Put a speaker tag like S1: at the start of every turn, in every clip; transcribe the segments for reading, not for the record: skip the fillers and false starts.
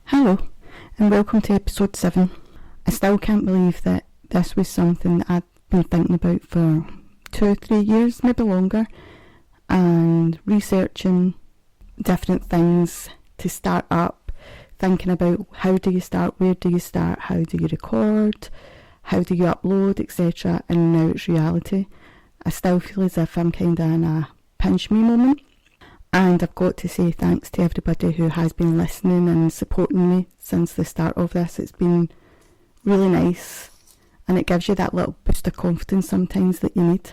S1: Hello, and welcome to episode 7. I still can't believe that this was something that I'd been thinking about for 2 or 3 years, maybe longer, and researching different things to start up, thinking about how do you start, where do you start, how do you record, how do you upload, etc. And now it's reality. I still feel as if I'm kind of in a pinch me moment. And I've got to say thanks to everybody who has been listening and supporting me since the start of this. It's been really nice, and it gives you that little boost of confidence sometimes that you need.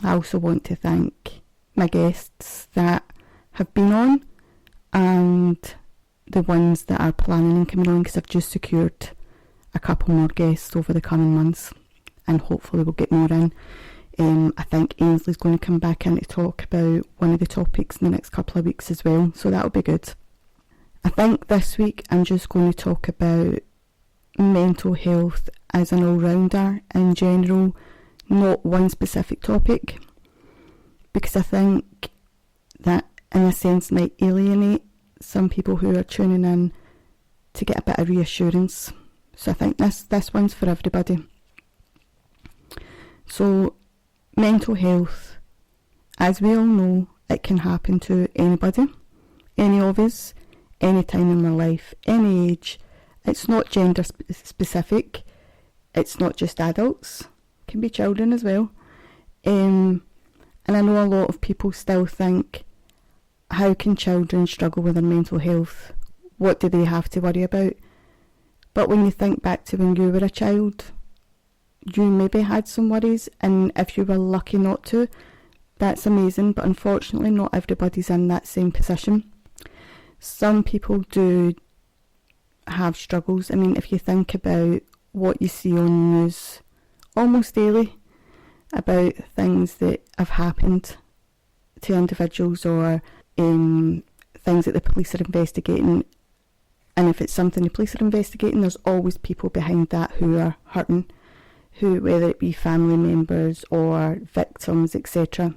S1: I also want to thank my guests that have been on and the ones that are planning on coming on, because I've just secured a couple more guests over the coming months, and hopefully we'll get more in. I think Ainsley's going to come back in to talk about one of the topics in the next couple of weeks as well, so that'll be good. I think this week I'm just going to talk about mental health as an all-rounder in general, not one specific topic, because I think that in a sense might alienate some people who are tuning in to get a bit of reassurance. So I think this one's for everybody. So mental health, as we all know, it can happen to anybody, any of us, any time in their life, any age. It's not gender specific, it's not just adults, it can be children as well. And I know a lot of people still think, how can children struggle with their mental health? What do they have to worry about? But when you think back to when you were a child, you maybe had some worries, and if you were lucky not to, that's amazing, but unfortunately not everybody's in that same position. Some people do have struggles. I mean, if you think about what you see on news almost daily about things that have happened to individuals, or things that the police are investigating, and if it's something the police are investigating, there's always people behind that who are hurting, who, whether it be family members or victims, etc.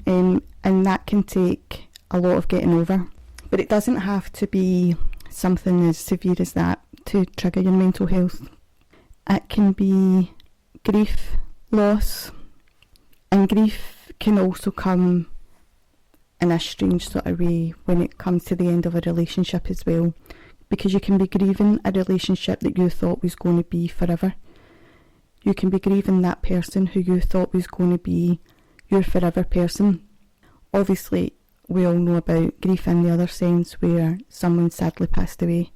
S1: And that can take a lot of getting over. But it doesn't have to be something as severe as that to trigger your mental health. It can be grief, loss, and grief can also come in a strange sort of way when it comes to the end of a relationship as well, because you can be grieving a relationship that you thought was going to be forever. You can be grieving that person who you thought was going to be your forever person. Obviously, we all know about grief in the other sense, where someone sadly passed away.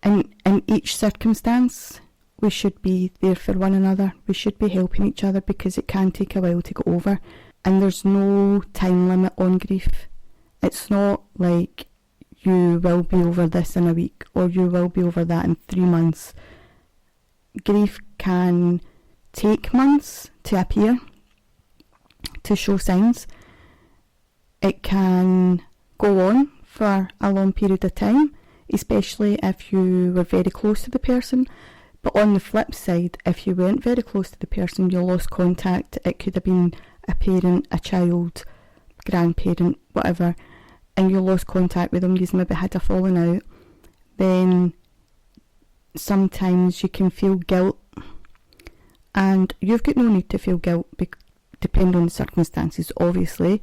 S1: And in each circumstance, we should be there for one another. We should be helping each other, because it can take a while to get over. And there's no time limit on grief. It's not like you will be over this in a week, or you will be over that in 3 months. Grief can take months to appear, to show signs. It can go on for a long period of time, especially if you were very close to the person. But on the flip side, if you weren't very close to the person, you lost contact, it could have been a parent, a child, grandparent, whatever, and you lost contact with them, you maybe had a falling out, then sometimes you can feel guilt. And you've got no need to feel guilt, depending on the circumstances, obviously.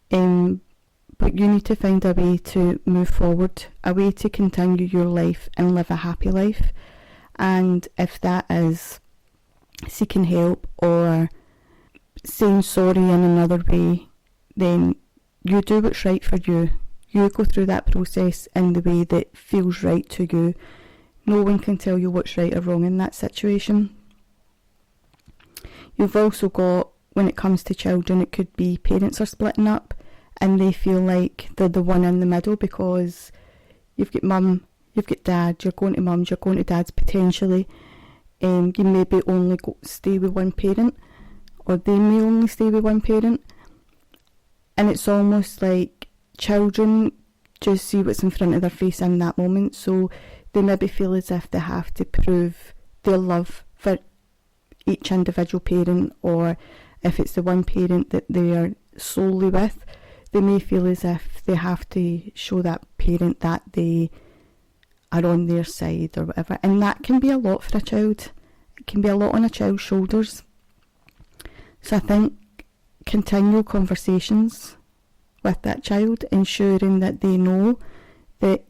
S1: But you need to find a way to move forward, a way to continue your life and live a happy life. And if that is seeking help or saying sorry in another way, then you do what's right for you. You go through that process in the way that feels right to you. No one can tell you what's right or wrong in that situation. You've also got, when it comes to children, it could be parents are splitting up and they feel like they're the one in the middle, because you've got mum, you've got dad, you're going to mum's, you're going to dad's potentially. You maybe only stay with one parent, or they may only stay with one parent. And it's almost like children just see what's in front of their face in that moment, so they maybe feel as if they have to prove their love for each individual parent, or if it's the one parent that they are solely with, they may feel as if they have to show that parent that they are on their side or whatever. And that can be a lot for a child. It can be a lot on a child's shoulders. So I think continual conversations with that child, ensuring that they know that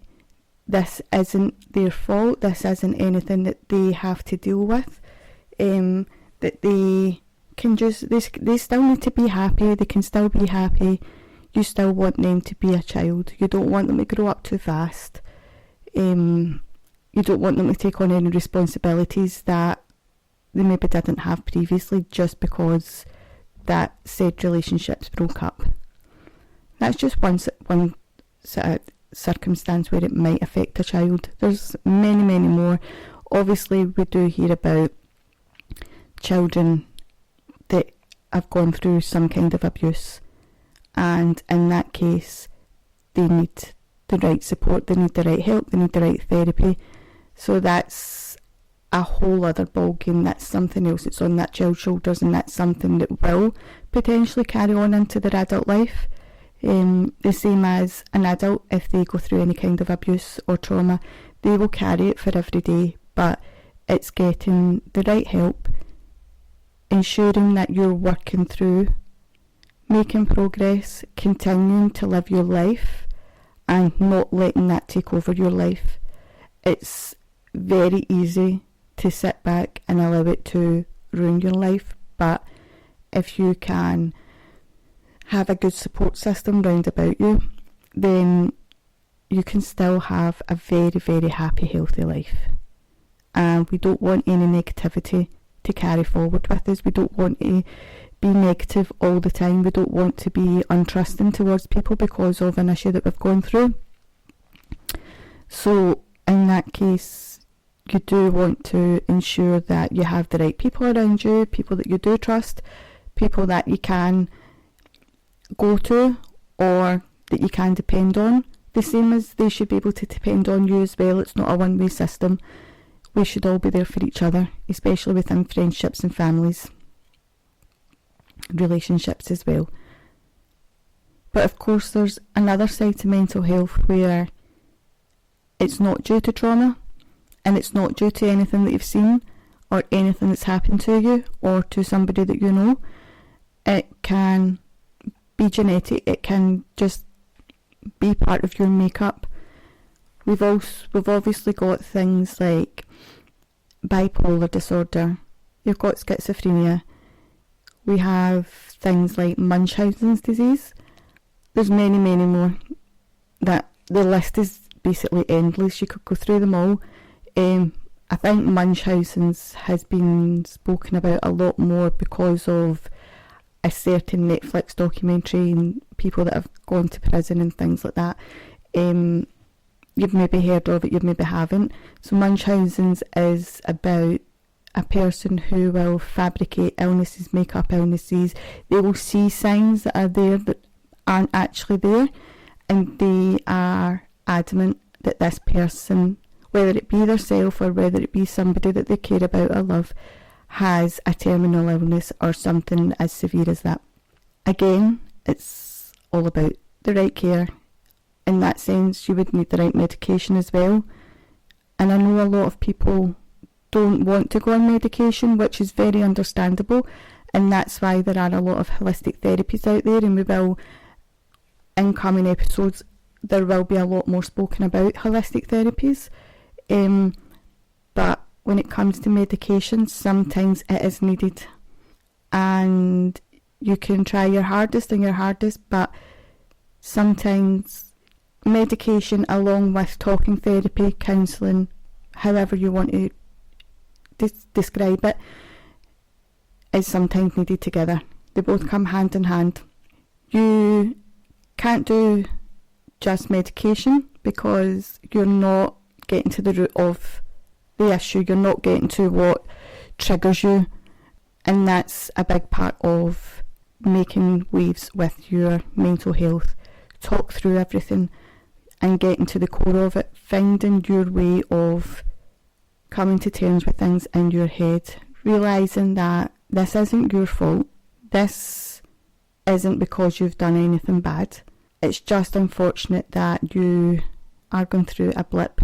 S1: this isn't their fault, this isn't anything that they have to deal with, that they can just, they still need to be happy, they can still be happy. You still want them to be a child. You don't want them to grow up too fast. You don't want them to take on any responsibilities that they maybe didn't have previously just because that said relationships broke up. That's just one sort of circumstance where it might affect a child. There's many, many more. Obviously, we do hear about children that have gone through some kind of abuse, and in that case, they need the right support, they need the right help, they need the right therapy. So that's a whole other ballgame. That's something else that's on that child's shoulders, and that's something that will potentially carry on into their adult life. The same as an adult, if they go through any kind of abuse or trauma, they will carry it for every day, but it's getting the right help, ensuring that you're working through, making progress, continuing to live your life and not letting that take over your life. It's very easy to sit back and allow it to ruin your life, but if you can have a good support system round about you, then you can still have a very, very happy, healthy life. And we don't want any negativity to carry forward with us. We don't want to be negative all the time. We don't want to be untrusting towards people because of an issue that we've gone through. So in that case, you do want to ensure that you have the right people around you, people that you do trust, people that you can go to or that you can depend on, the same as they should be able to depend on you as well. It's not a one-way system. We should all be there for each other, especially within friendships and families, relationships as well. But of course there's another side to mental health where it's not due to trauma and it's not due to anything that you've seen or anything that's happened to you or to somebody that you know. It can be genetic, it can just be part of your makeup. We've obviously got things like bipolar disorder, you've got schizophrenia, we have things like Munchausen's disease. There's many, many more. That the list is basically endless. You could go through them all. I think Munchausen's has been spoken about a lot more because of a certain Netflix documentary and people that have gone to prison and things like that. You've maybe heard of it, you maybe haven't. So Munchausen's is about a person who will fabricate illnesses, make up illnesses. They will see signs that are there that aren't actually there, and they are adamant that this person, whether it be themselves or whether it be somebody that they care about or love, has a terminal illness or something as severe as that. Again, it's all about the right care. In that sense, you would need the right medication as well. And I know a lot of people don't want to go on medication, which is very understandable, and that's why there are a lot of holistic therapies out there, and we will, in coming episodes, there will be a lot more spoken about holistic therapies. But when it comes to medication, sometimes it is needed, and you can try your hardest, but sometimes medication along with talking therapy, counselling, however you want to describe it, is sometimes needed together. They both come hand in hand. You can't do just medication because you're not getting to the root of the issue, you're not getting to what triggers you, and that's a big part of making waves with your mental health. Talk through everything and getting to the core of it, finding your way of coming to terms with things in your head, realising that this isn't your fault, this isn't because you've done anything bad, it's just unfortunate that you are going through a blip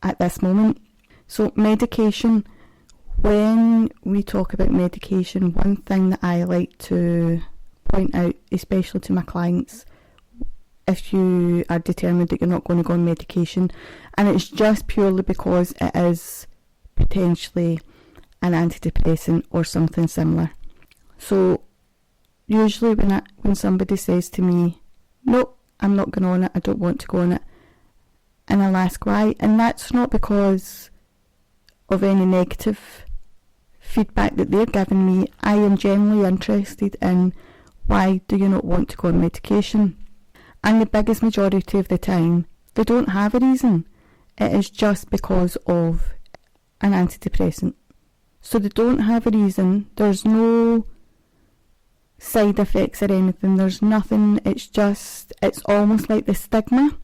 S1: at this moment. So medication, when we talk about medication, one thing that I like to point out, especially to my clients, if you are determined that you're not going to go on medication, and it's just purely because it is potentially an antidepressant or something similar. So usually when somebody says to me, no, I'm not going on it, I don't want to go on it, and I'll ask why, and that's not because of any negative feedback that they're giving me. I am genuinely interested in why do you not want to go on medication, and the biggest majority of the time they don't have a reason. It is just because of an antidepressant. So they don't have a reason, there's no side effects or anything, there's nothing, it's almost like the stigma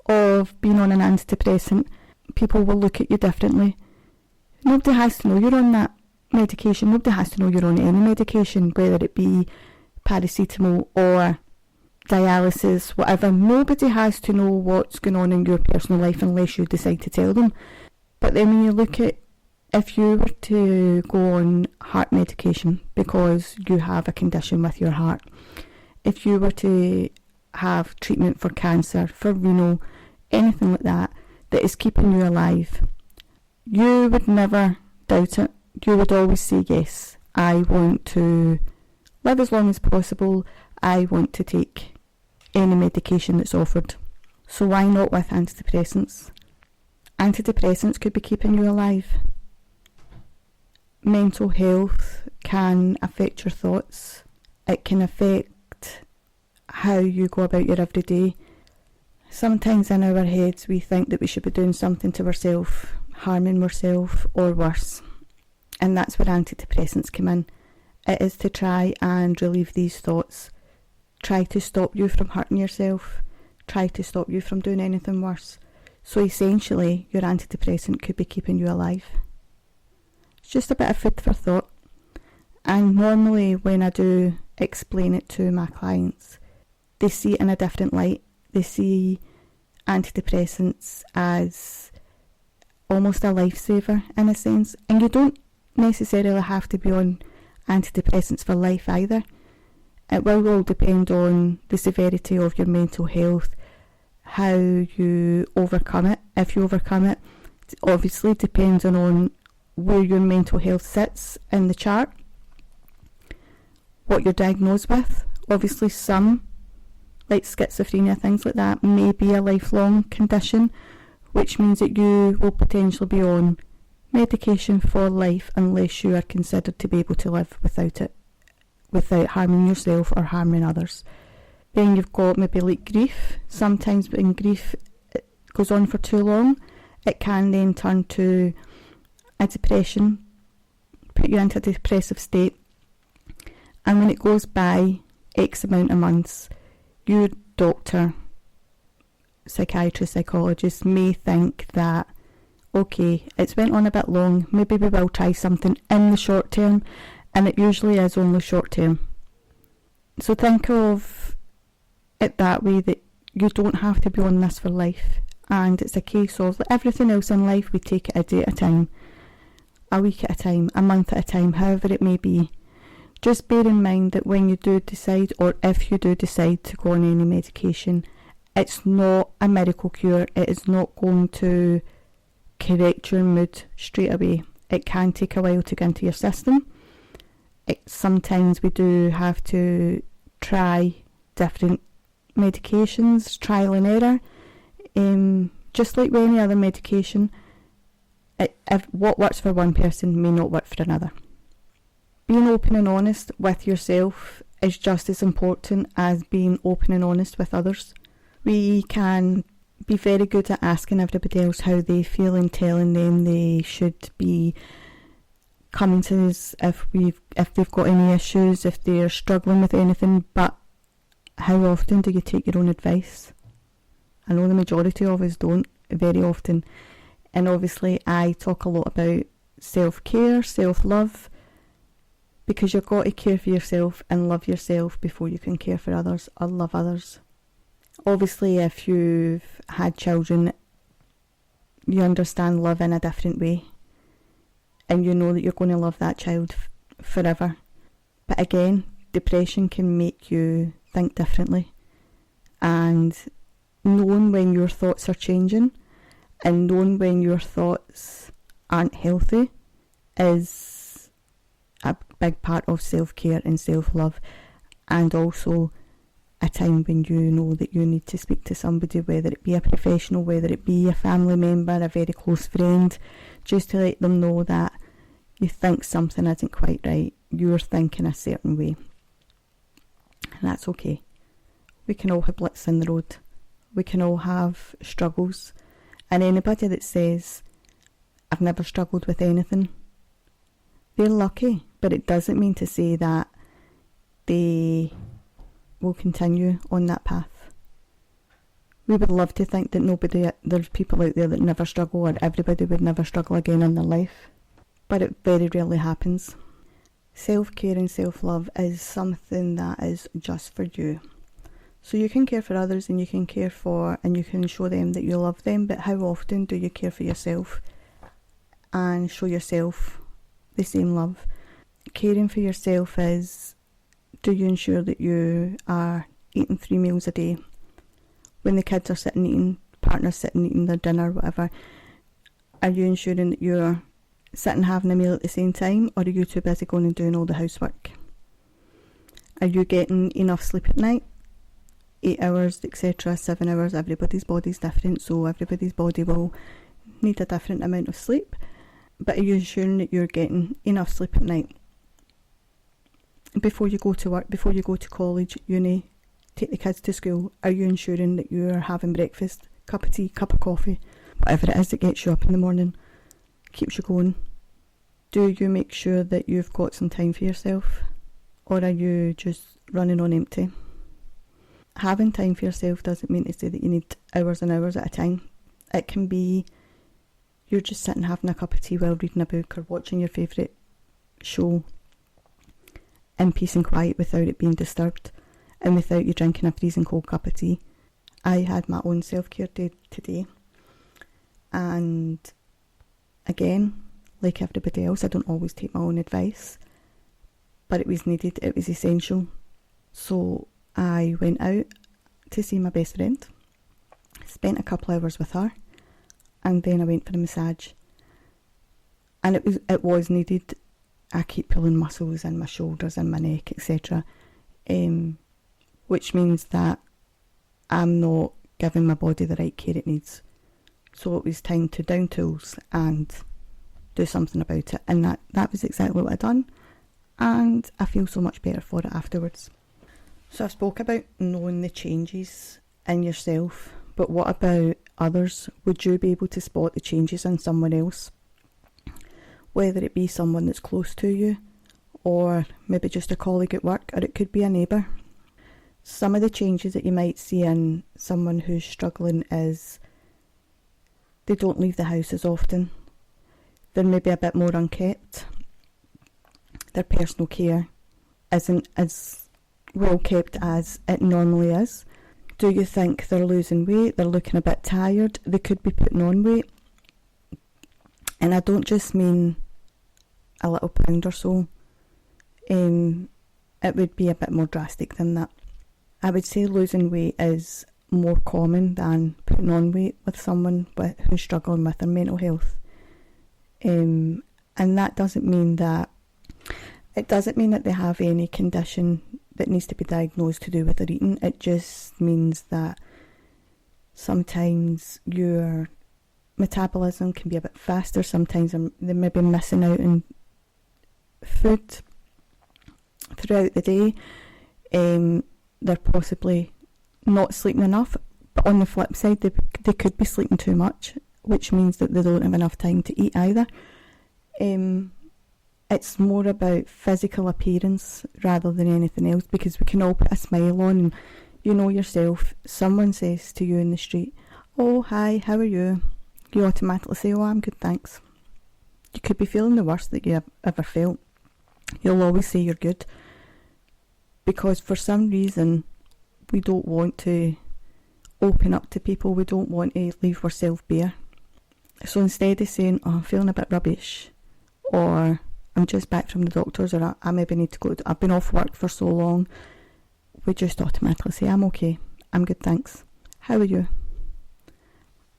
S1: of being on an antidepressant. People will look at you differently. Nobody has to know you're on that medication, nobody has to know you're on any medication, whether it be paracetamol or dialysis, whatever. Nobody has to know what's going on in your personal life unless you decide to tell them. But then when you look at, if you were to go on heart medication because you have a condition with your heart, if you were to have treatment for cancer, for renal, anything like that, that is keeping you alive, you would never doubt it. You would always say, yes, I want to live as long as possible, I want to take any medication that's offered. So why not with antidepressants? Antidepressants could be keeping you alive. Mental health can affect your thoughts. It can affect how you go about your everyday. Sometimes in our heads we think that we should be doing something to ourselves, harming ourselves or worse. And that's where antidepressants come in. It is to try and relieve these thoughts. Try to stop you from hurting yourself. Try to stop you from doing anything worse. So essentially, your antidepressant could be keeping you alive. It's just a bit of food for thought. And normally when I do explain it to my clients, they see it in a different light. They see antidepressants as almost a lifesaver in a sense. And you don't necessarily have to be on antidepressants for life either. It will all depend on the severity of your mental health, how you overcome it. If you overcome it, obviously depends on where your mental health sits in the chart, what you're diagnosed with. Obviously some, like schizophrenia, things like that, may be a lifelong condition, which means that you will potentially be on medication for life unless you are considered to be able to live without it, without harming yourself or harming others. Then you've got maybe like grief. Sometimes when grief goes on for too long, it can then turn to a depression, put you into a depressive state. And when it goes by X amount of months, your doctor, psychiatrist, psychologist may think that, okay, it's went on a bit long, maybe we will try something in the short term, and it usually is only short term. So think of it that way, that you don't have to be on this for life, and it's a case of, like everything else in life, we take it a day at a time, a week at a time, a month at a time, however it may be. Just bear in mind that when you do decide, or if you do decide to go on any medication, it's not a miracle cure. It is not going to correct your mood straight away. It can take a while to get into your system. Sometimes we do have to try different medications, trial and error. Just like with any other medication, if what works for one person may not work for another. Being open and honest with yourself is just as important as being open and honest with others. We can be very good at asking everybody else how they feel and telling them they should be coming to us if they've got any issues, if they're struggling with anything, but how often do you take your own advice? I know the majority of us don't, very often. And obviously I talk a lot about self-care, self-love, because you've got to care for yourself and love yourself before you can care for others or love others. Obviously if you've had children, you understand love in a different way, and you know that you're going to love that child forever. But again, depression can make you think differently, and knowing when your thoughts are changing and knowing when your thoughts aren't healthy is a big part of self-care and self-love, and also a time when you know that you need to speak to somebody, whether it be a professional, whether it be a family member, a very close friend, just to let them know that you think something isn't quite right, you're thinking a certain way. And that's okay. We can all have blips in the road. We can all have struggles. And anybody that says, I've never struggled with anything, they're lucky. But it doesn't mean to say that they will continue on that path. We would love to think that there's people out there that never struggle, or everybody would never struggle again in their life. But it very rarely happens. Self-care and self-love is something that is just for you. So you can care for others, and you can care for, and you can show them that you love them, but how often do you care for yourself and show yourself the same love? Caring for yourself is, do you ensure that you are eating 3 meals a day? When the kids are sitting eating, partner's sitting eating their dinner, whatever, are you ensuring that you're sitting having a meal at the same time, or are you too busy going and doing all the housework? Are you getting enough sleep at night? 8 hours, etc., 7 hours. Everybody's body's different, so everybody's body will need a different amount of sleep. But are you ensuring that you're getting enough sleep at night? Before you go to work, before you go to college, uni, take the kids to school, are you ensuring that you're having breakfast, cup of tea, cup of coffee, whatever it is that gets you up in the morning, keeps you going? Do you make sure that you've got some time for yourself, or are you just running on empty? Having time for yourself doesn't mean to say that you need hours and hours at a time. It can be you're just sitting having a cup of tea while reading a book or watching your favourite show in peace and quiet without it being disturbed and without you drinking a freezing cold cup of tea. I had my own self-care day today, and again, like everybody else, I don't always take my own advice, but it was needed, it was essential. So I went out to see my best friend, spent a couple hours with her, and then I went for a massage. And it was needed. I keep pulling muscles in my shoulders and my neck, etc., which means that I'm not giving my body the right care it needs. So it was time to down tools and do something about it. And that was exactly what I'd done. And I feel so much better for it afterwards. So I spoke about knowing the changes in yourself, but what about others? Would you be able to spot the changes in someone else? Whether it be someone that's close to you, or maybe just a colleague at work, or it could be a neighbour. Some of the changes that you might see in someone who's struggling is they don't leave the house as often. They're maybe a bit more unkept. Their personal care isn't as well kept as it normally is. Do you think they're losing weight? They're looking a bit tired. They could be putting on weight. And I don't just mean a little pound or so. It would be a bit more drastic than that. I would say losing weight is more common than putting on weight with someone who's struggling with their mental health. And that doesn't mean that they have any condition that needs to be diagnosed to do with their eating. It just means that sometimes your metabolism can be a bit faster. Sometimes they may be missing out on food throughout the day. They're possibly not sleeping enough, but on the flip side, they could be sleeping too much, which means that they don't have enough time to eat either. It's more about physical appearance rather than anything else, because we can all put a smile on, and you know yourself, someone says to you in the street, "Oh, hi, how are you?" You automatically say, "Oh, I'm good, thanks." You could be feeling the worst that you have ever felt. You'll always say you're good, because for some reason we don't want to open up to people. We don't want to leave ourselves bare. So instead of saying, oh, I'm feeling a bit rubbish, or I'm just back from the doctors, or I maybe need to go, I've been off work for so long, we just automatically say, I'm okay, I'm good, thanks. How are you?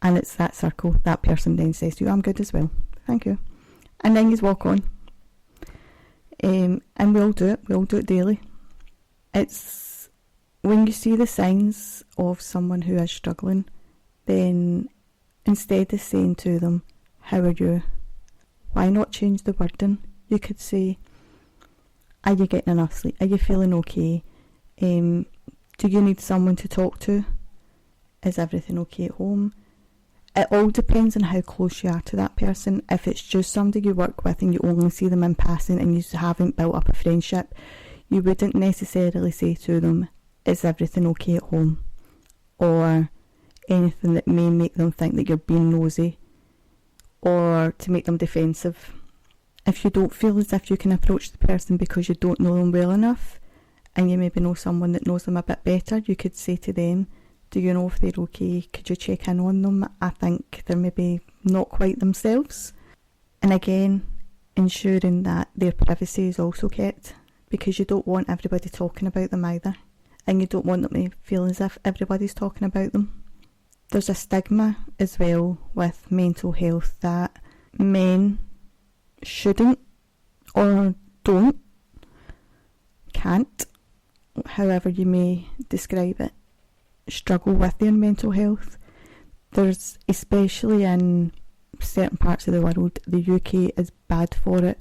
S1: And it's that circle. That person then says to you, I'm good as well, thank you. And then you walk on. And we all do it daily. It's when you see the signs of someone who is struggling, then instead of saying to them, how are you? Why not change the wording? You could say, are you getting enough sleep? Are you feeling okay? Do you need someone to talk to? Is everything okay at home? It all depends on how close you are to that person. If it's just somebody you work with and you only see them in passing and you haven't built up a friendship, you wouldn't necessarily say to them, is everything okay at home? Or anything that may make them think that you're being nosy, or to make them defensive. If you don't feel as if you can approach the person because you don't know them well enough, and you maybe know someone that knows them a bit better, you could say to them, do you know if they're okay? Could you check in on them? I think they're maybe not quite themselves. And again, ensuring that their privacy is also kept, because you don't want everybody talking about them either, and you don't want them to feel as if everybody's talking about them. There's a stigma as well with mental health that men shouldn't, or don't, can't, however you may describe it, struggle with their mental health. There's, especially in certain parts of the world, the UK is bad for it,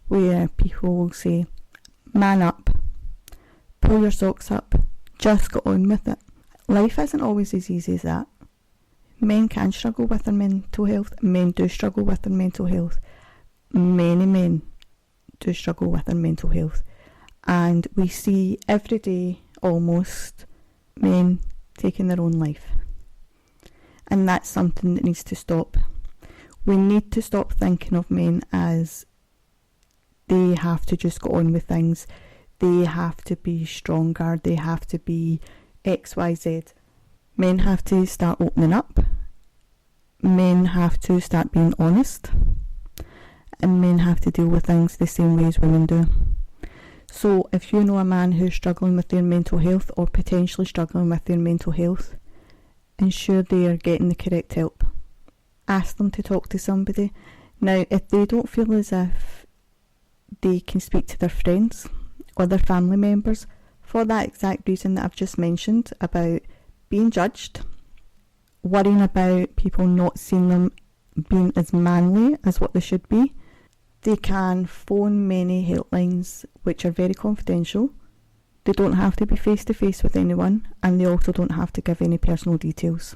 S1: where people will say, man up, pull your socks up, just get on with it. Life isn't always as easy as that. Men can struggle with their mental health. Men do struggle with their mental health. Many men do struggle with their mental health. And we see every day, almost, men taking their own life. And that's something that needs to stop. We need to stop thinking of men as they have to just go on with things. They have to be stronger. They have to be X, Y, Z. Men have to start opening up. Men have to start being honest. And men have to deal with things the same way as women do. So if you know a man who's struggling with their mental health, or potentially struggling with their mental health, ensure they are getting the correct help. Ask them to talk to somebody. Now, if they don't feel as if they can speak to their friends or their family members, for that exact reason that I've just mentioned about being judged, worrying about people not seeing them being as manly as what they should be, they can phone many helplines which are very confidential. They don't have to be face to face with anyone, and they also don't have to give any personal details.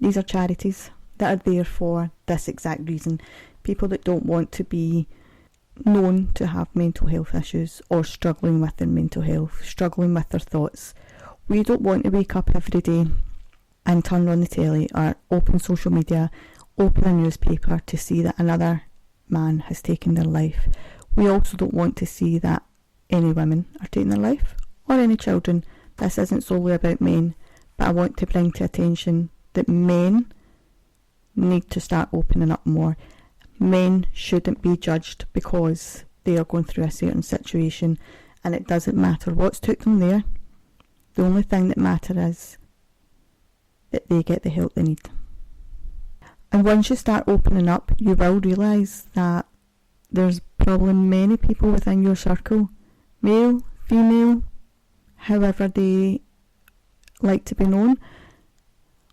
S1: These are charities that are there for this exact reason. People that don't want to be known to have mental health issues, or struggling with their mental health, struggling with their thoughts. We don't want to wake up every day and turn on the telly or open social media, open a newspaper to see that another man has taken their life. We also don't want to see that any women are taking their life, or any children. This isn't solely about men, but I want to bring to attention that men need to start opening up more. Men shouldn't be judged because they are going through a certain situation, and it doesn't matter what's took them there. The only thing that matters is that they get the help they need. And once you start opening up, you will realise that there's probably many people within your circle, male, female, however they like to be known,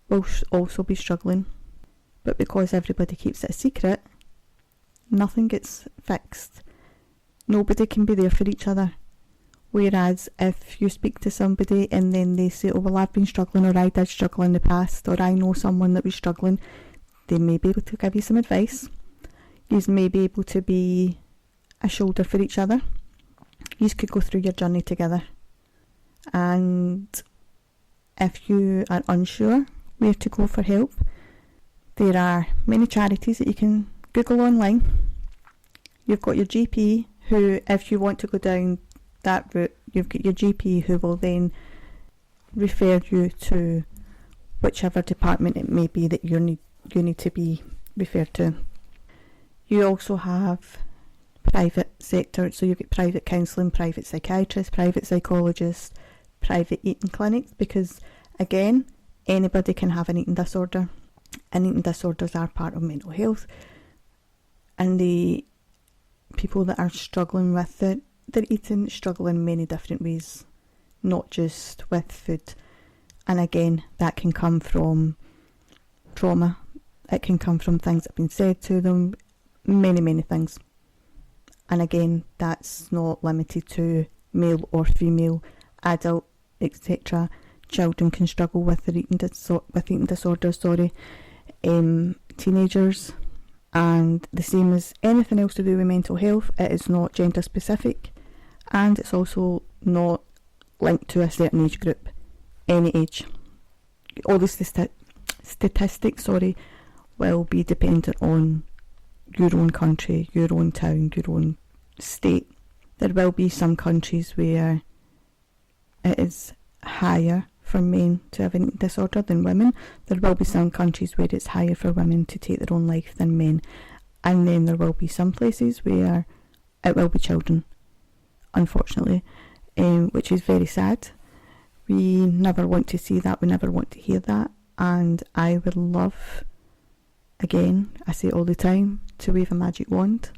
S1: will also be struggling. But because everybody keeps it a secret, nothing gets fixed. Nobody can be there for each other. Whereas if you speak to somebody and then they say, oh well, I've been struggling, or I did struggle in the past, or I know someone that was struggling, they may be able to give you some advice. You may be able to be a shoulder for each other. You could go through your journey together. And if you are unsure where to go for help, there are many charities that you can Google online. You've got your GP, who, if you want to go down that route, you've got your GP who will then refer you to whichever department it may be that you need to be referred to. You also have private sector, so you've got private counselling, private psychiatrists, private psychologists, private eating clinics, because again, anybody can have an eating disorder, and eating disorders are part of mental health, and the people that are struggling with it, their eating struggle in many different ways, not just with food. And again, that can come from trauma, it can come from things that have been said to them, many things. And again, that's not limited to male or female, adult, etc. Children can struggle with their eating disorders, teenagers, and the same as anything else to do with mental health, it is not gender specific, and it's also not linked to a certain age group, any age. All the statistics will be dependent on your own country, your own town, your own state. There will be some countries where it is higher for men to have an eating disorder than women. There will be some countries where it's higher for women to take their own life than men. And then there will be some places where it will be children, unfortunately, which is very sad. We never want to see that, we never want to hear that, and I would love, again, I say it all the time, to wave a magic wand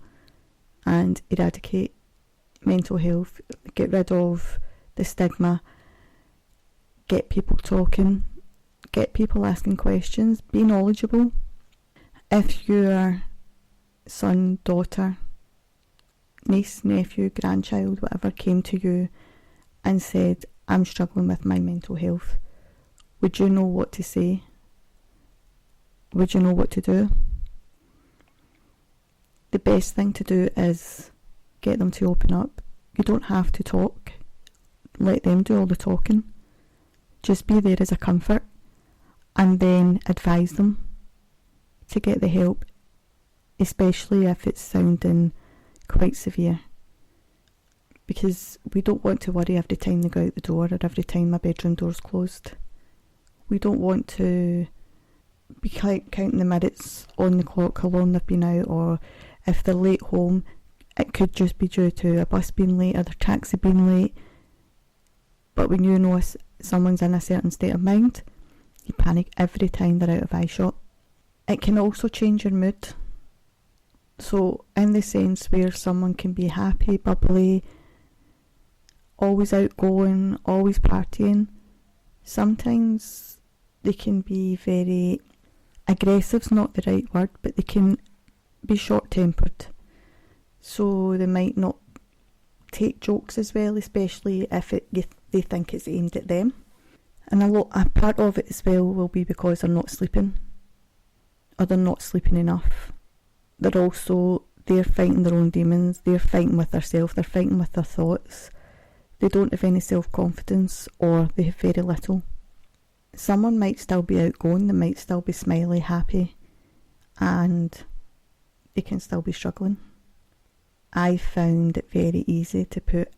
S1: and eradicate mental health, get rid of the stigma, get people talking, get people asking questions, be knowledgeable. If your son, daughter, niece, nephew, grandchild, whatever, came to you and said, I'm struggling with my mental health, would you know what to say? Would you know what to do? The best thing to do is get them to open up. You don't have to talk. Let them do all the talking. Just be there as a comfort, and then advise them to get the help, especially if it's sounding quite severe. Because we don't want to worry every time they go out the door or every time my bedroom door's closed. We don't want to be counting the minutes on the clock, how long they've been out, or if they're late home, it could just be due to a bus being late or their taxi being late. But when you know someone's in a certain state of mind, you panic every time they're out of eyeshot. It can also change your mood. So in the sense where someone can be happy, bubbly, always outgoing, always partying, sometimes they can be very aggressive's not the right word, but they can be short-tempered. So they might not take jokes as well, especially if they think it's aimed at them. And a part of it as well will be because they're not sleeping, or they're not sleeping enough. They're fighting their own demons, they're fighting with themselves, they're fighting with their thoughts. They don't have any self-confidence, or they have very little. Someone might still be outgoing, they might still be smiley, happy, and they can still be struggling. I found it very easy to put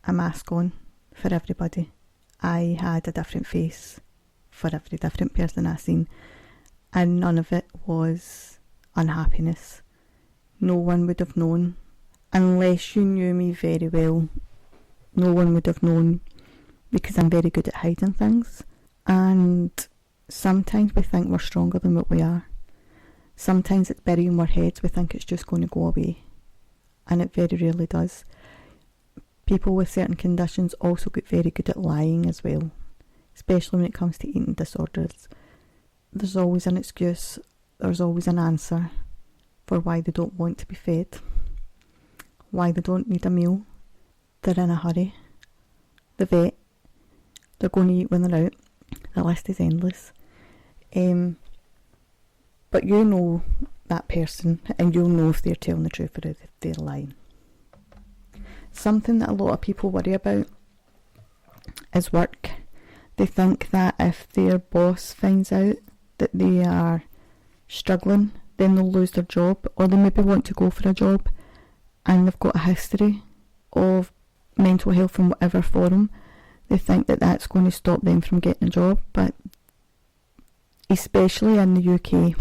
S1: a mask on for everybody. I had a different face for every different person I seen, and none of it was unhappiness. No one would have known, unless you knew me very well. No one would have known, because I'm very good at hiding things, and sometimes we think we're stronger than what we are. Sometimes it's buried in our heads, we think it's just going to go away, and it very rarely does. People with certain conditions also get very good at lying as well, especially when it comes to eating disorders. There's always an excuse, there's always an answer for why they don't want to be fed, why they don't need a meal. They're in a hurry. The vet, they're going to eat when they're out. The list is endless. But you know that person, and you'll know if they're telling the truth or if they're lying. Something that a lot of people worry about is work. They think that if their boss finds out that they are struggling, then they'll lose their job, or they maybe want to go for a job and they've got a history of mental health in whatever form. They think that that's going to stop them from getting a job, but especially in the UK,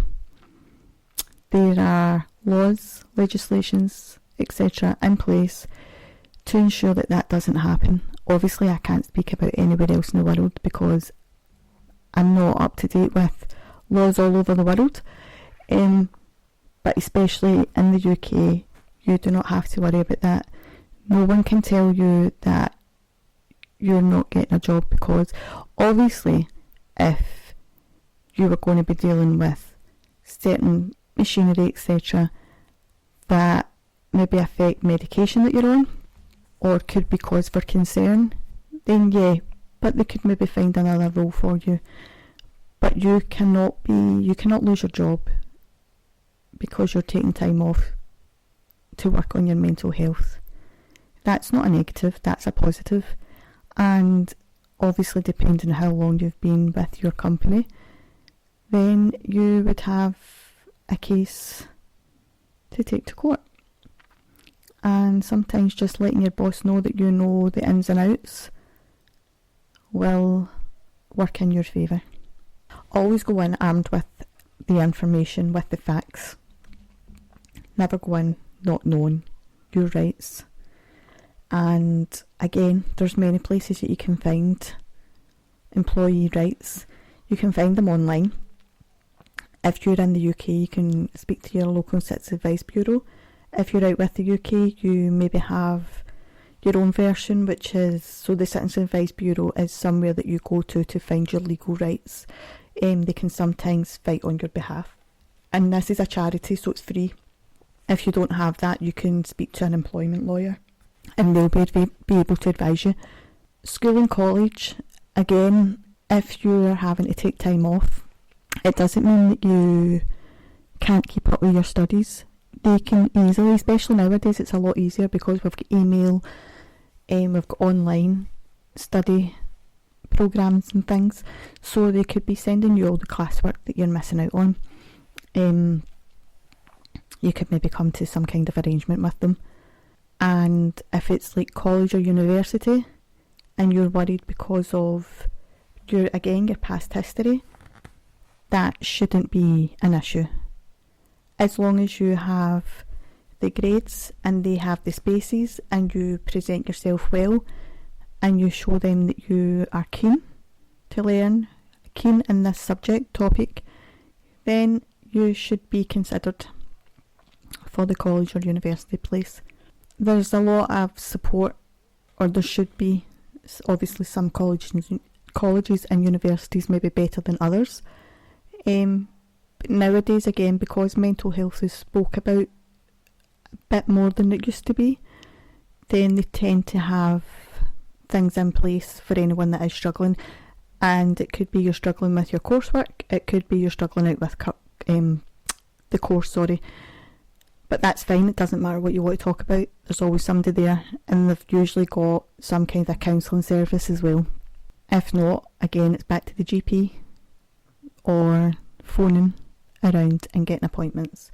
S1: there are laws, legislations, etc. in place to ensure that that doesn't happen. Obviously, I can't speak about anywhere else in the world because I'm not up to date with laws all over the world. But especially in the UK, you do not have to worry about that. No one can tell you that you're not getting a job, because obviously if you were going to be dealing with certain machinery, etc., that maybe affect medication that you're on, or could be cause for concern, then yeah, but they could maybe find another role for you. But you cannot lose your job because you're taking time off to work on your mental health. That's not a negative, that's a positive. And obviously, depending on how long you've been with your company, then you would have a case to take to court. And sometimes just letting your boss know that you know the ins and outs will work in your favour. Always go in armed with the information, with the facts. Never go in not knowing your rights. And again, there's many places that you can find employee rights. You can find them online. If you're in the UK, you can speak to your local Citizens Advice Bureau. If you're out with the UK, you maybe have your own version, which is, so the Citizens Advice Bureau is somewhere that you go to find your legal rights. They can sometimes fight on your behalf. And this is a charity, so it's free. If you don't have that, you can speak to an employment lawyer and they'll be able to advise you. School and college, again, if you're having to take time off, it doesn't mean that you can't keep up with your studies. They can easily, especially nowadays, it's a lot easier because we've got email, we've got online study programs and things, so they could be sending you all the classwork that you're missing out on. You could maybe come to some kind of arrangement with them. And if it's like college or university and you're worried because of your past history, that shouldn't be an issue. As long as you have the grades and they have the spaces and you present yourself well and you show them that you are keen to learn, keen in this subject topic, then you should be considered for the college or university place. There's a lot of support, or there should be. Obviously some colleges and universities may be better than others. But nowadays, again, because mental health is spoke about a bit more than it used to be, then they tend to have things in place for anyone that is struggling. And it could be you're struggling with your coursework, it could be you're struggling out with the course, but that's fine. It doesn't matter what you want to talk about, there's always somebody there, and they've usually got some kind of counselling service as well. If not, again, it's back to the GP or phoning around and getting appointments.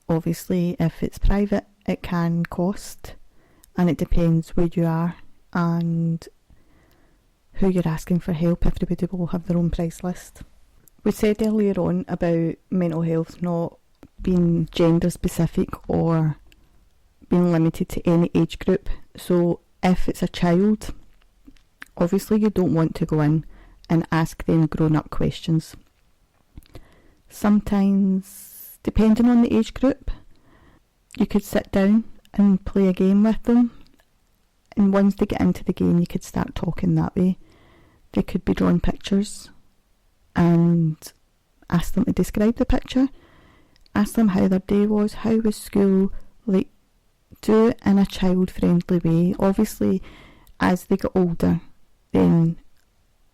S1: Obviously, if it's private, it can cost, and it depends where you are and who you're asking for help. Everybody will have their own price list. We said earlier on about mental health not being gender specific or being limited to any age group. So if it's a child, obviously you don't want to go in and ask them grown-up questions. Sometimes, depending on the age group, you could sit down and play a game with them, and once they get into the game you could start talking that way. They could be drawing pictures and ask them to describe the picture, ask them how their day was, how was school, like, do it in a child-friendly way. Obviously, as they get older, then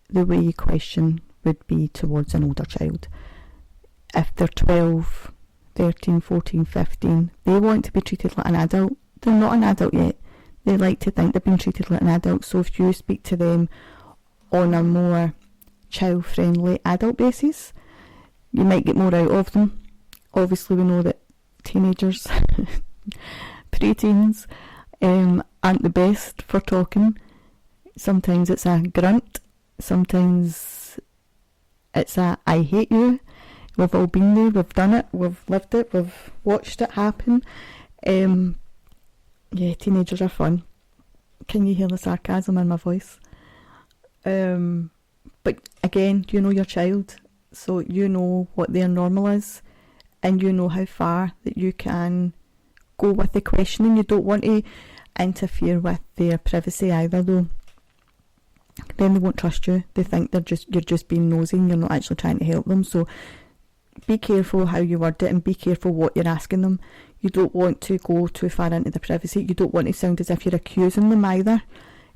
S1: the way you question would be towards an older child. If they're 12, 13, 14, 15, they want to be treated like an adult. They're not an adult yet. They like to think they're being treated like an adult. So if you speak to them on a more child-friendly adult basis, you might get more out of them. Obviously, we know that teenagers, preteens, aren't the best for talking. Sometimes it's a grunt, sometimes it's a I hate you, We've all been there, we've done it, we've lived it, we've watched it happen. Yeah, teenagers are fun. Can you hear the sarcasm in my voice? But again, you know your child, so you know what their normal is, and you know how far that you can go with the questioning. You don't want to interfere with their privacy either, though. Then they won't trust you. They think you're just being nosy and you're not actually trying to help them. So be careful how you word it, and be careful what you're asking them. You don't want to go too far into the privacy. You don't want to sound as if you're accusing them either,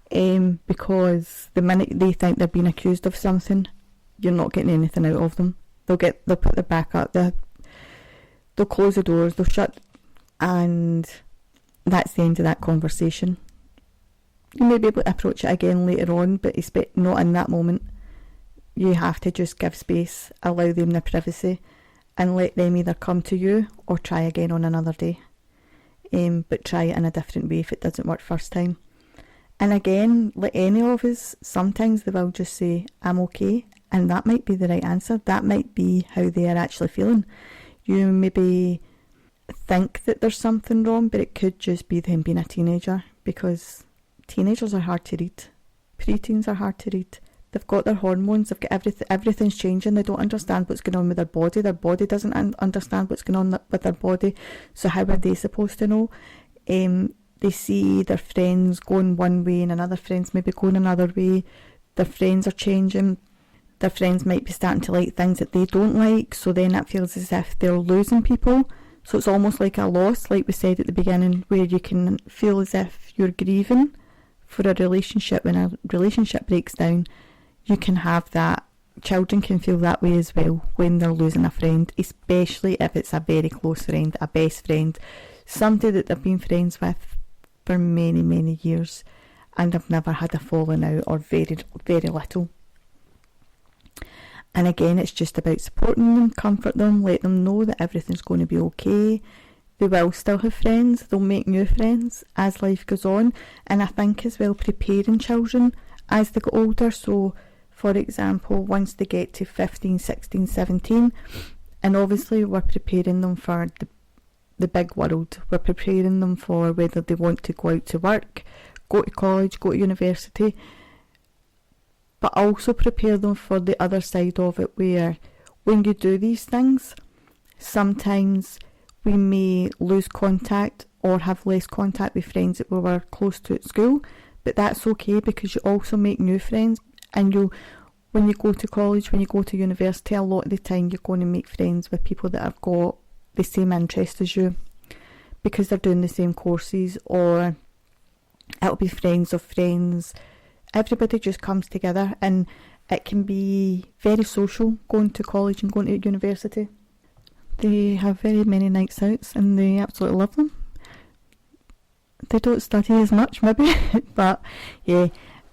S1: because the minute they think they're being accused of something, you're not getting anything out of them. They'll put their back up, they'll close the doors, they'll shut, and that's the end of that conversation. You may be able to approach it again later on, but not in that moment. You have to just give space, allow them their privacy, and let them either come to you or try again on another day. But try it in a different way if it doesn't work first time. And again, like any of us, sometimes they will just say, I'm okay, and that might be the right answer. That might be how they are actually feeling. You maybe think that there's something wrong, but it could just be them being a teenager, because teenagers are hard to read. Preteens are hard to read. They've got their hormones, they've got everything's changing, they don't understand what's going on with their body doesn't understand what's going on with their body, so how are they supposed to know? They see their friends going one way and another friends maybe going another way. Their friends are changing, their friends might be starting to like things that they don't like, so then it feels as if they're losing people. So it's almost like a loss, like we said at the beginning, where you can feel as if you're grieving for a relationship. When a relationship breaks down, you can have that. Children can feel that way as well when they're losing a friend, especially if it's a very close friend, a best friend, somebody that they've been friends with for many, many years and have never had a falling out, or very, very little. And again, it's just about supporting them, comfort them, let them know that everything's going to be okay. They will still have friends, they'll make new friends as life goes on. And I think as well, preparing children as they get older. So for example, once they get to 15, 16, 17, and obviously we're preparing them for the big world. We're preparing them for whether they want to go out to work, go to college, go to university, but also prepare them for the other side of it, where when you do these things, sometimes we may lose contact or have less contact with friends that we were close to at school, but that's okay, because you also make new friends. And when you go to college, when you go to university, a lot of the time you're going to make friends with people that have got the same interest as you, because they're doing the same courses, or it'll be friends of friends. Everybody just comes together, and it can be very social going to college and going to university. They have very many nights out and they absolutely love them. They don't study as much maybe, but yeah,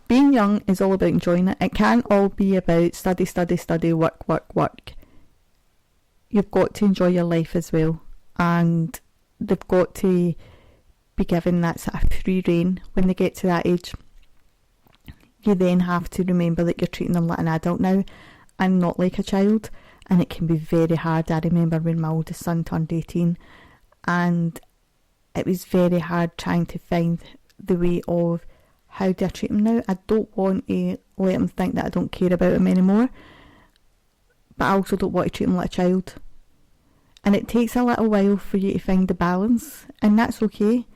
S1: being young is all about enjoying it. It can't all be about study, work. You've got to enjoy your life as well, and they've got to be given that sort of free rein when they get to that age. You then have to remember that you're treating them like an adult now and not like a child, and it can be very hard. I remember when my oldest son turned 18, and it was very hard trying to find the way of how do I treat him now. I don't want to let him think that I don't care about him anymore, but I also don't want to treat him like a child. And it takes a little while for you to find the balance, and that's okay.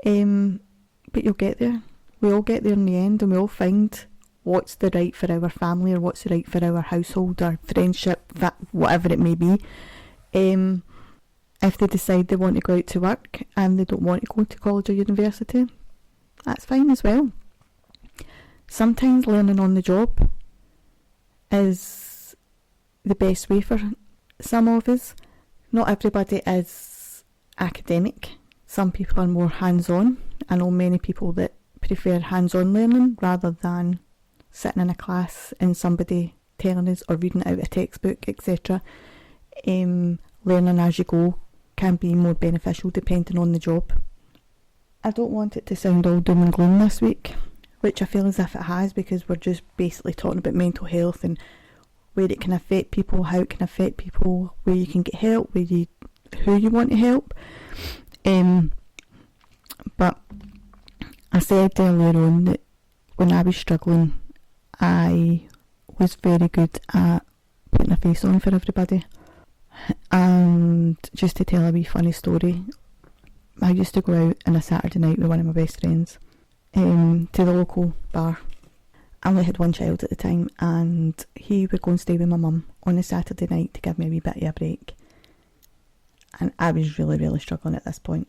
S1: But you'll get there. We all get there in the end, and we all find what's the right for our family, or what's the right for our household, or friendship, that whatever it may be. If they decide they want to go out to work and they don't want to go to college or university, that's fine as well. Sometimes learning on the job is the best way for some of us. Not everybody is academic. Some people are more hands-on. I know many people that prefer hands-on learning rather than sitting in a class and somebody telling us or reading out a textbook, etc. Learning as you go can be more beneficial depending on the job. I don't want it to sound all doom and gloom this week, which I feel as if it has, because we're just basically talking about mental health and where it can affect people, how it can affect people, where you can get help, who you want to help. But I said earlier on that when I was struggling, I was very good at putting a face on for everybody. And just to tell a wee funny story, I used to go out on a Saturday night with one of my best friends to the local bar. I only had one child at the time, and he would go and stay with my mum on a Saturday night to give me a wee bit of a break. And I was really, really struggling at this point.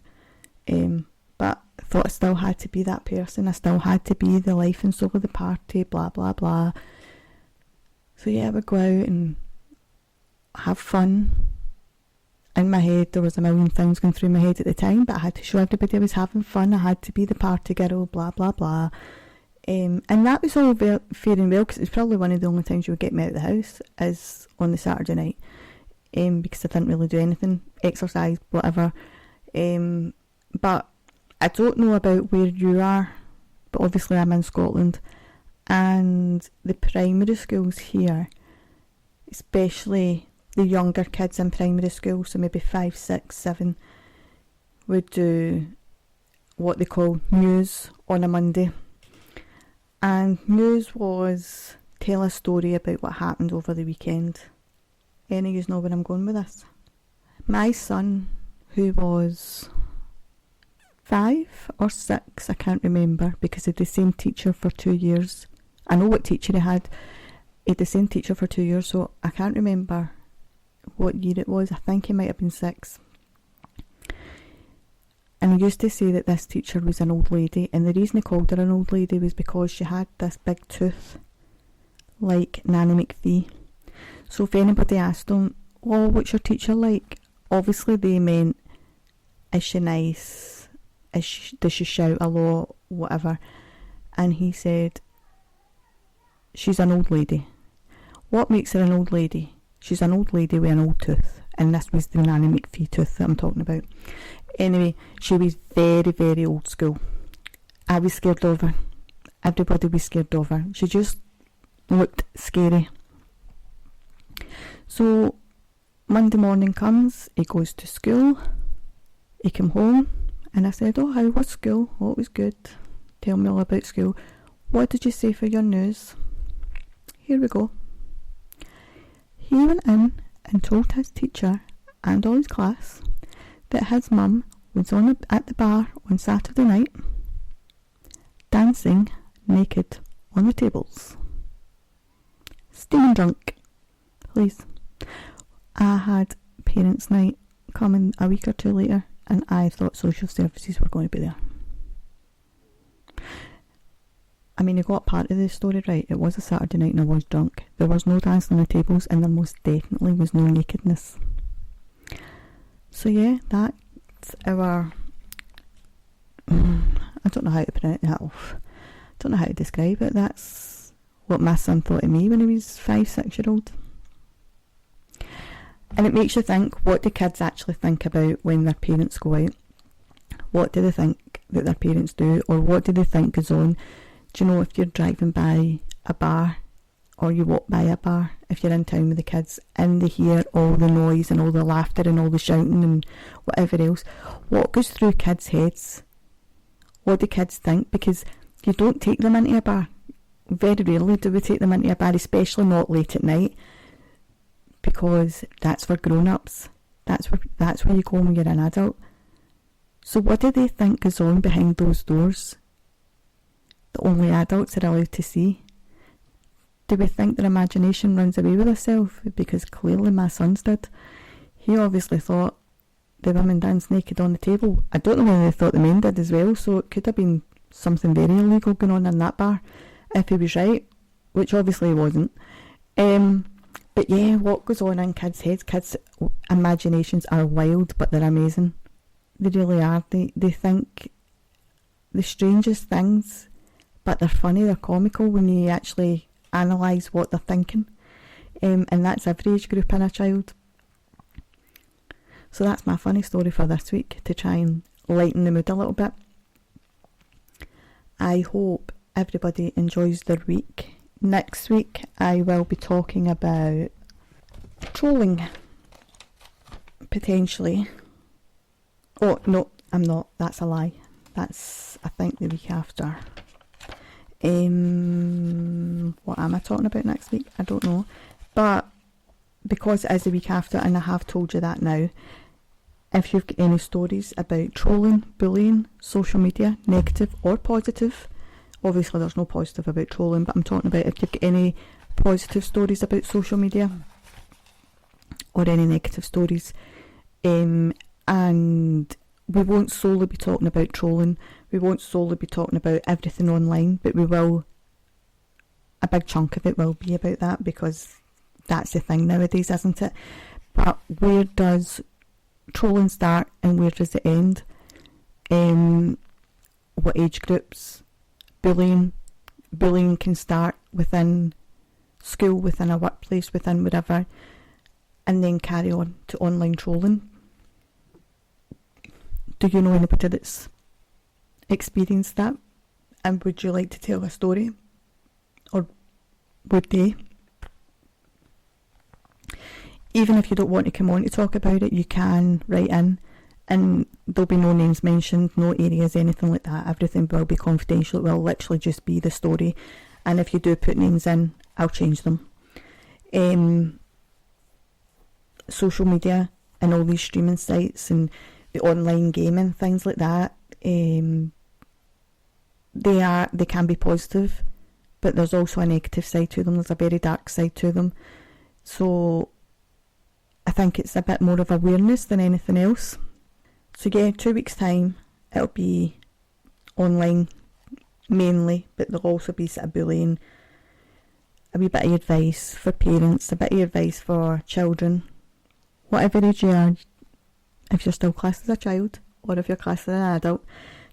S1: But I thought I still had to be that person. I still had to be the life and soul of the party, blah, blah, blah. So yeah, I would go out and have fun. In my head, there was a million things going through my head at the time, but I had to show everybody I was having fun. I had to be the party girl, blah, blah, blah. And that was all fair and well, because it was probably one of the only times you would get me out of the house, is on the Saturday night. Because I didn't really do anything, exercise, whatever. But I don't know about where you are, but obviously I'm in Scotland, and the primary schools here, especially the younger kids in primary school, so maybe 5, 6, 7, would do what they call news on a Monday. And news was tell a story about what happened over the weekend. Any of you know where I'm going with this? My son, who was 5 or 6, I can't remember, because he had the same teacher for 2 years. I know what teacher he had. He had the same teacher for 2 years, so I can't remember what year it was. I think he might have been 6. And he used to say that this teacher was an old lady, and the reason he called her an old lady was because she had this big tooth, like Nanny McPhee. So if anybody asked him, "Oh, what's your teacher like?" obviously they meant, is she nice? Does she shout a lot? Whatever. And he said, she's an old lady. What makes her an old lady? She's an old lady with an old tooth. And this was the Nanny McPhee tooth that I'm talking about. Anyway, she was very, very old school. I was scared of her. Everybody was scared of her. She just looked scary. So Monday morning comes, he goes to school, he came home, and I said, "Oh, how was school?" "Oh, it was good. Tell me all about school." "What did you say for your news?" Here we go. He went in and told his teacher and all his class that his mum was at the bar on Saturday night, dancing naked on the tables. Steaming drunk. Please. I had parents' night coming a week or two later, and I thought social services were going to be there. I mean, you got part of the story right. It was a Saturday night and I was drunk. There was no dancing on the tables, and there most definitely was no nakedness. So yeah, that's our... I don't know how to pronounce that off. I don't know how to describe it. That's what my son thought of me when he was 5, 6 year old. And it makes you think, what do kids actually think about when their parents go out? What do they think that their parents do? Or what do they think goes on? Do you know, if you're driving by a bar, or you walk by a bar, if you're in town with the kids, and they hear all the noise and all the laughter and all the shouting and whatever else, what goes through kids' heads? What do kids think? Because you don't take them into a bar. Very rarely do we take them into a bar, especially not late at night, because that's for grown-ups. That's where you go when you're an adult. So what do they think goes on behind those doors that only adults are allowed to see? Do we think their imagination runs away with itself? Because clearly my son's did. He obviously thought the women danced naked on the table. I don't know whether they thought the men did as well, so it could have been something very illegal going on in that bar, if he was right, which obviously he wasn't. But yeah, what goes on in kids' heads? Kids' imaginations are wild, but they're amazing. They really are. They think the strangest things, but they're funny, they're comical when you actually analyse what they're thinking. And that's every age group in a child. So that's my funny story for this week, to try and lighten the mood a little bit. I hope everybody enjoys their week. Next week I will be talking about trolling, potentially. Oh no, I'm not, that's a lie. That's, I think, the week after. What am I talking about next week? I don't know. But because it is the week after, and I have told you that now, if you've got any stories about trolling, bullying, social media, negative or positive, obviously there's no positive about trolling, but I'm talking about if you've got any positive stories about social media or any negative stories, and we won't solely be talking about trolling, we won't solely be talking about everything online, but we will, a big chunk of it will be about that, because that's the thing nowadays, isn't it? But where does trolling start and where does it end? What age groups? Bullying can start within school, within a workplace, within whatever, and then carry on to online trolling. Do you know anybody that's experienced that? And would you like to tell a story? Or would they? Even if you don't want to come on to talk about it, you can write in, and there'll be no names mentioned, no areas, anything like that. Everything will be confidential. It will literally just be the story. And if you do put names in, I'll change them. Social media and all these streaming sites and the online gaming, things like that, they can be positive, but there's also a negative side to them. There's a very dark side to them. So I think it's a bit more of awareness than anything else. So yeah, 2 weeks time it'll be online mainly, but there'll also be sort of bullying, a wee bit of advice for parents, a bit of advice for children, whatever age you are. If you're still classed as a child or if you're classed as an adult,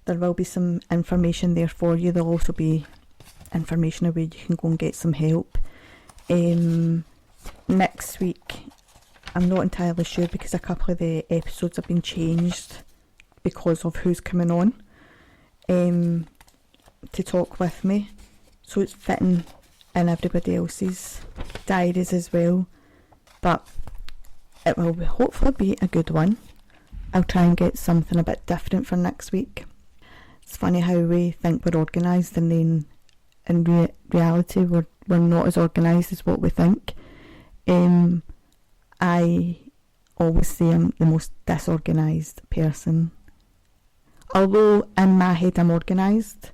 S1: there will be some information there for you. There'll also be information where you can go and get some help. Next week, I'm not entirely sure because a couple of the episodes have been changed because of who's coming on to talk with me. So it's fitting in everybody else's diaries as well. But it will hopefully be a good one. I'll try and get something a bit different for next week. It's funny how we think we're organised and then in reality we're not as organised as what we think. I always say I'm the most disorganised person. Although in my head I'm organised,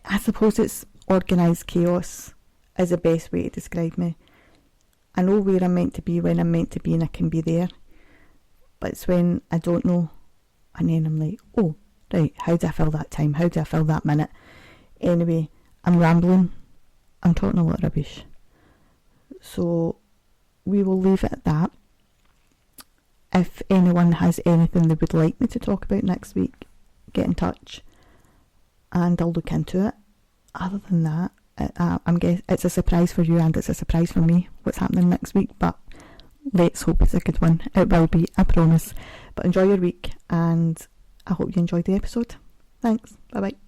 S1: I suppose it's organised chaos is the best way to describe me. I know where I'm meant to be when I'm meant to be and I can be there. But it's when I don't know and then I'm like, oh, right, how do I fill that time? How do I fill that minute? Anyway, I'm rambling. I'm talking a lot of rubbish. So we will leave it at that. If anyone has anything they would like me to talk about next week, get in touch and I'll look into it. Other than that, it's a surprise for you and it's a surprise for me what's happening next week, but let's hope it's a good one. It will be, I promise. But enjoy your week and I hope you enjoyed the episode. Thanks. Bye bye.